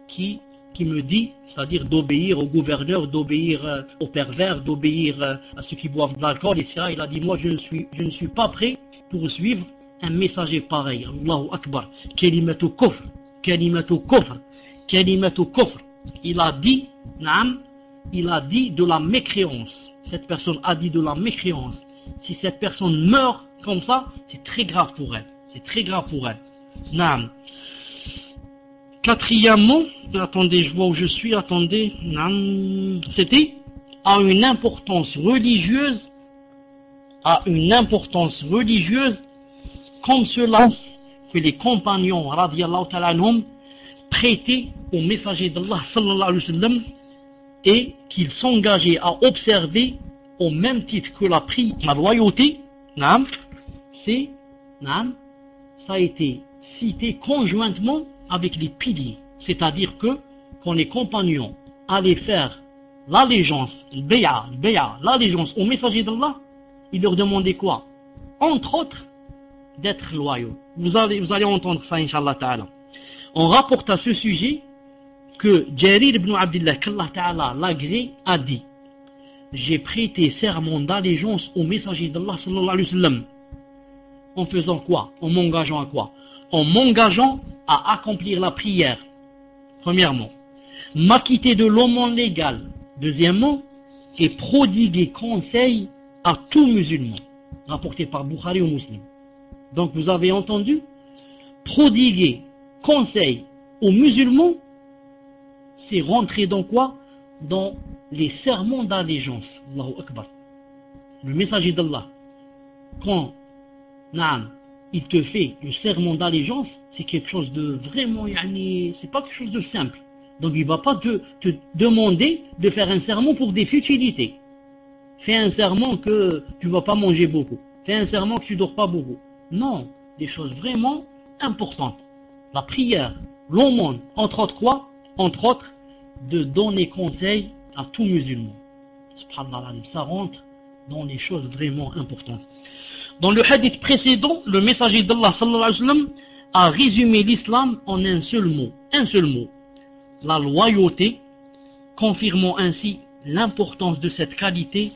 qui me dit, c'est-à-dire d'obéir au gouverneur, d'obéir aux pervers, d'obéir à ceux qui boivent de l'alcool, etc. Il a dit, moi je ne suis pas prêt pour suivre un messager pareil. Allahu Akbar. Kalimatu kufr, kalimatu kufr, kalimatu kufr. Il a dit de la mécréance. Cette personne a dit de la mécréance. Si cette personne meurt comme ça, c'est très grave pour elle. C'est très grave pour elle. Naam. Quatrièmement, attendez, je vois où je suis, attendez, c'était à une importance religieuse, comme cela que les compagnons, radiyallahu ta'ala anhum, prêtaient au messager d'Allah, sallallahu alayhi wa sallam, et qu'ils s'engageaient à observer au même titre que la prière, la loyauté, ça a été cité conjointement avec les piliers, c'est-à-dire que quand les compagnons allaient faire l'allégeance, l'allégeance au messager d'Allah, ils leur demandaient quoi? Entre autres, d'être loyaux. Vous allez entendre ça, Inch'Allah Ta'ala. On rapporte à ce sujet que Jarir ibn Abdullah, qu'Allah Ta'ala l'agrée, a dit, j'ai prêté serment d'allégeance au messager d'Allah sallallahu alayhi wa sallam. En faisant quoi? En m'engageant à quoi? En m'engageant à accomplir la prière, premièrement, m'acquitter de l'aumône légale, deuxièmement, et prodiguer conseil à tout musulman, rapporté par Bukhari ou Muslim. Donc vous avez entendu, prodiguer conseil aux musulmans, c'est rentrer dans quoi? Dans les serments d'allégeance. Allahu Akbar. Le messager d'Allah, quand il te fait le serment d'allégeance, c'est quelque chose de vraiment, c'est pas quelque chose de simple. Donc il ne va pas te demander de faire un serment pour des futilités. Fais un serment que tu ne vas pas manger beaucoup. Fais un serment que tu ne dors pas beaucoup. Non, des choses vraiment importantes. La prière, l'aumône, entre autres quoi? Entre autres, de donner conseil à tout musulman. Subhanallah, ça rentre dans les choses vraiment importantes. Dans le hadith précédent, le messager d'Allah sallallahu alayhi wa sallam a résumé l'islam en un seul mot, la loyauté, confirmant ainsi l'importance de cette qualité.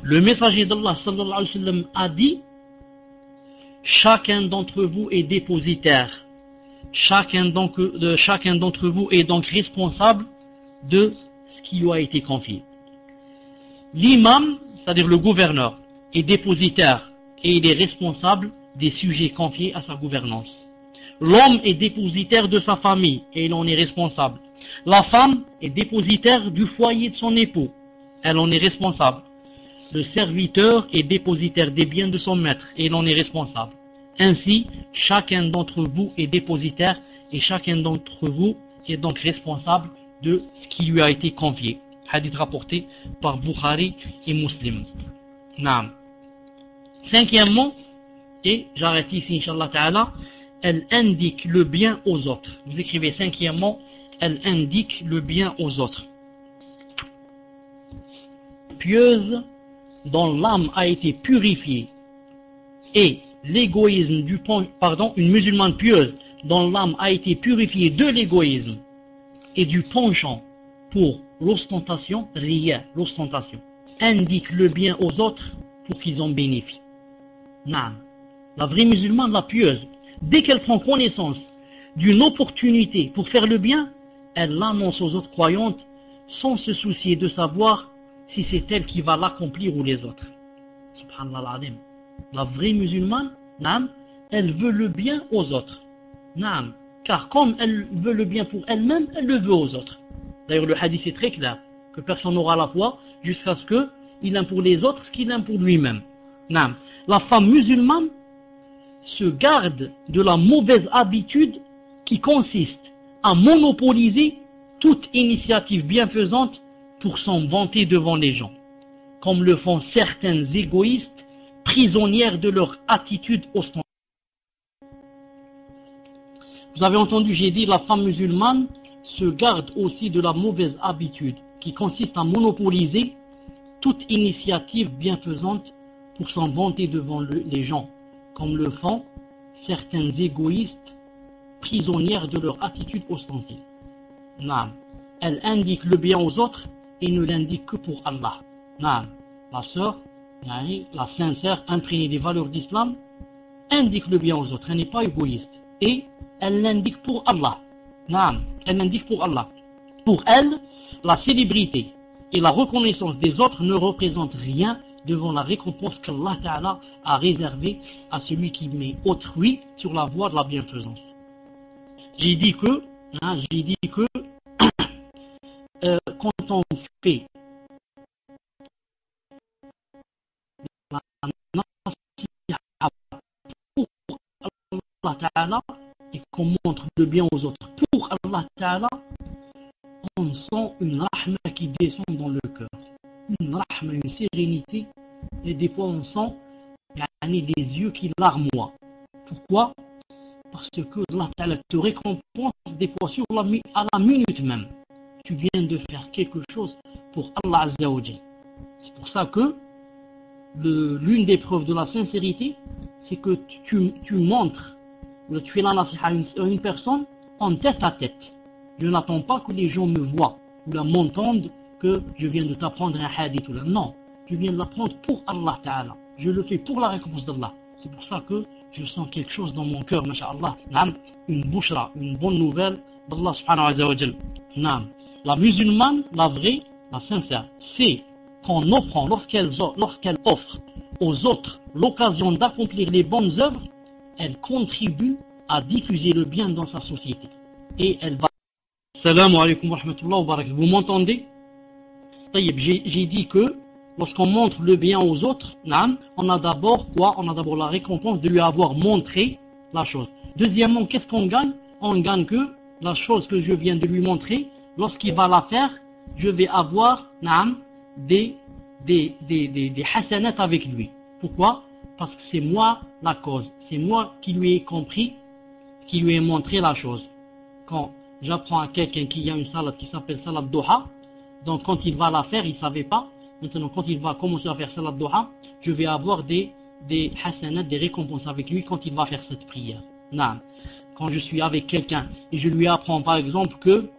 Le messager d'Allah sallallahu alayhi wa sallam a dit, chacun d'entre vous est dépositaire, chacun d'entre vous est donc responsable de ce qui lui a été confié. L'imam, c'est-à-dire le gouverneur, est dépositaire et il est responsable des sujets confiés à sa gouvernance. L'homme est dépositaire de sa famille et il en est responsable. La femme est dépositaire du foyer de son époux, elle en est responsable. Le serviteur est dépositaire des biens de son maître et il en est responsable. Ainsi, chacun d'entre vous est dépositaire et chacun d'entre vous est donc responsable de ce qui lui a été confié. Hadith rapporté par Bukhari et Muslim. Naam. Cinquièmement, et j'arrête ici, Inch'Allah Ta'ala, elle indique le bien aux autres. Vous écrivez cinquièmement, elle indique le bien aux autres. Pieuse dont l'âme a été purifiée et l'égoïsme une musulmane pieuse dont l'âme a été purifiée de l'égoïsme et du penchant pour l'ostentation, l'ostentation, indique le bien aux autres pour qu'ils en bénéficient. Naam. La vraie musulmane, la pieuse, dès qu'elle prend connaissance d'une opportunité pour faire le bien, elle l'annonce aux autres croyantes sans se soucier de savoir si c'est elle qui va l'accomplir ou les autres. Subhanallah al-Azim. La vraie musulmane, naam, elle veut le bien aux autres. Naam. Car comme elle veut le bien pour elle-même, elle le veut aux autres. D'ailleurs, le hadith est très clair, que personne n'aura la foi jusqu'à ce qu'il aime pour les autres ce qu'il aime pour lui-même. Naam. La femme musulmane se garde de la mauvaise habitude qui consiste à monopoliser toute initiative bienfaisante pour s'en vanter devant les gens, comme le font certaines égoïstes prisonnières de leur attitude ostentatoire. Vous avez entendu, j'ai dit, la femme musulmane se garde aussi de la mauvaise habitude qui consiste à monopoliser toute initiative bienfaisante pour s'en vanter devant les gens, comme le font certaines égoïstes prisonnières de leur attitude ostensible. Naam. Elle indique le bien aux autres et ne l'indique que pour Allah. Naam. La sœur, la sincère, imprégnée des valeurs d'islam, indique le bien aux autres. Elle n'est pas égoïste. Et elle l'indique pour Allah. Naam. Elle l'indique pour Allah. Pour elle, la célébrité et la reconnaissance des autres ne représentent rien devant la récompense qu'Allah Ta'ala a réservée à celui qui met autrui sur la voie de la bienfaisance. J'ai dit que quand on fait la nasiha pour Allah Ta'ala et qu'on montre le bien aux autres pour Allah Ta'ala, on sent une rahma qui descend dans le cœur. Une rahma, une sérénité, et des fois on sent des yeux qui larmoient. Pourquoi? Parce que Allah Ta'ala te récompense des fois à la minute même. Tu viens de faire quelque chose pour Allah Azza wa Jal. C'est pour ça que l'une des preuves de la sincérité, c'est que tu montres, tu fais la nasiha à une personne en tête à tête. Je n'attends pas que les gens me voient ou m'entendent que je viens de t'apprendre un hadith ou là. Non, je viens de l'apprendre pour Allah Ta'ala. Je le fais pour la récompense d'Allah. C'est pour ça que je sens quelque chose dans mon cœur, masha'Allah. Une bushra, une bonne nouvelle d'Allah subhanahu wa ta'ala. La musulmane, la vraie, la sincère, c'est qu'en offrant, lorsqu'elle offre aux autres l'occasion d'accomplir les bonnes œuvres, elle contribue à diffuser le bien dans sa société. Et elle va... Salam alaikum wa rahmatullahi wa barakatuh. Vous m'entendez? J'ai dit que lorsqu'on montre le bien aux autres, on a d'abord quoi? On a d'abord la récompense de lui avoir montré la chose. Deuxièmement, qu'est-ce qu'on gagne? On gagne que la chose que je viens de lui montrer, lorsqu'il va la faire, je vais avoir des hasanats avec lui. Pourquoi? Parce que c'est moi la cause. C'est moi qui lui ai compris, qui lui ai montré la chose. Quand j'apprends à quelqu'un qu'il y a une salade qui s'appelle salade Doha, donc quand il va la faire, il ne savait pas. Maintenant, quand il va commencer à faire salade Doha, je vais avoir des hasanats, des récompenses avec lui quand il va faire cette prière. Naam. Quand je suis avec quelqu'un et je lui apprends par exemple que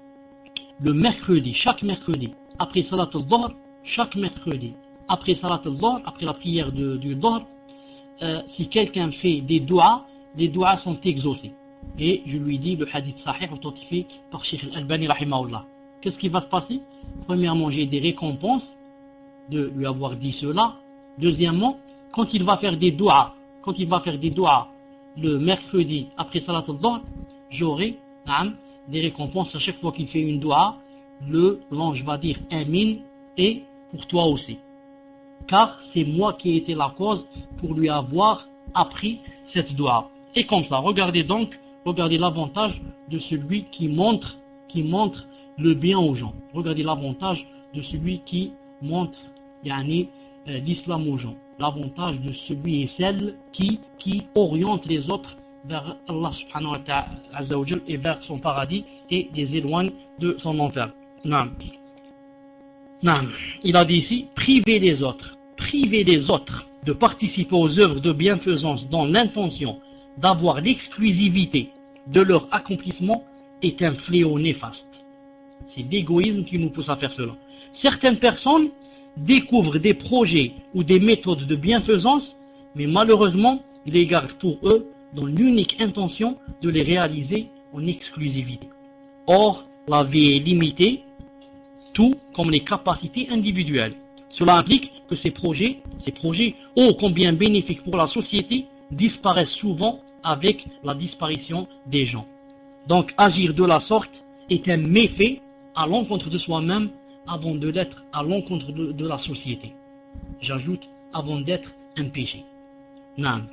le mercredi, chaque mercredi, après salat al-Dhuhr, chaque mercredi, après salat al-Dhuhr, après la prière du Dhuhr, si quelqu'un fait des doigts, les doigts sont exaucés. Et je lui dis le hadith sahih authentifié par Cheikh Al-Albani rahimahullah. Qu'est-ce qui va se passer? Premièrement, j'ai des récompenses de lui avoir dit cela. Deuxièmement, quand il va faire des doigts, le mercredi après salat al-Dhuhr, j'aurai des récompenses à chaque fois qu'il fait une doua. L'ange va dire Amin, et pour toi aussi, car c'est moi qui ai été la cause pour lui avoir appris cette doua. Et comme ça, regardez l'avantage de celui qui montre le bien aux gens. Regardez l'avantage de celui qui montre l'islam aux gens. L'avantage de celui et celle qui oriente les autres vers Allah subhanahu wa ta'ala et vers son paradis et les éloigne de son enfer. Naam. Naam. Il a dit ici, priver les autres de participer aux œuvres de bienfaisance dans l'intention d'avoir l'exclusivité de leur accomplissement est un fléau néfaste. C'est l'égoïsme qui nous pousse à faire cela. Certaines personnes découvrent des projets ou des méthodes de bienfaisance, mais malheureusement, ils les gardent pour eux dans l'unique intention de les réaliser en exclusivité. Or, la vie est limitée, tout comme les capacités individuelles. Cela implique que ces projets, ô combien bénéfiques pour la société, disparaissent souvent avec la disparition des gens. Donc, agir de la sorte est un méfait à l'encontre de soi-même avant de l'être à l'encontre de la société. J'ajoute, avant d'être un péché. Naam.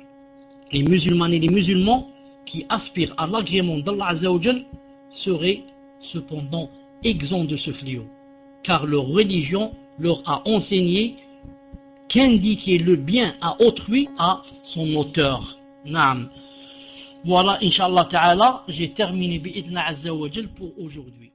Les musulmanes et les musulmans qui aspirent à l'agrément d'Allah Azza wa Jal seraient cependant exempts de ce fléau, car leur religion leur a enseigné qu'indiquer le bien à autrui à son auteur. Naam. Voilà, Inch'Allah Ta'ala, j'ai terminé bi'idna Azza wa Jal pour aujourd'hui.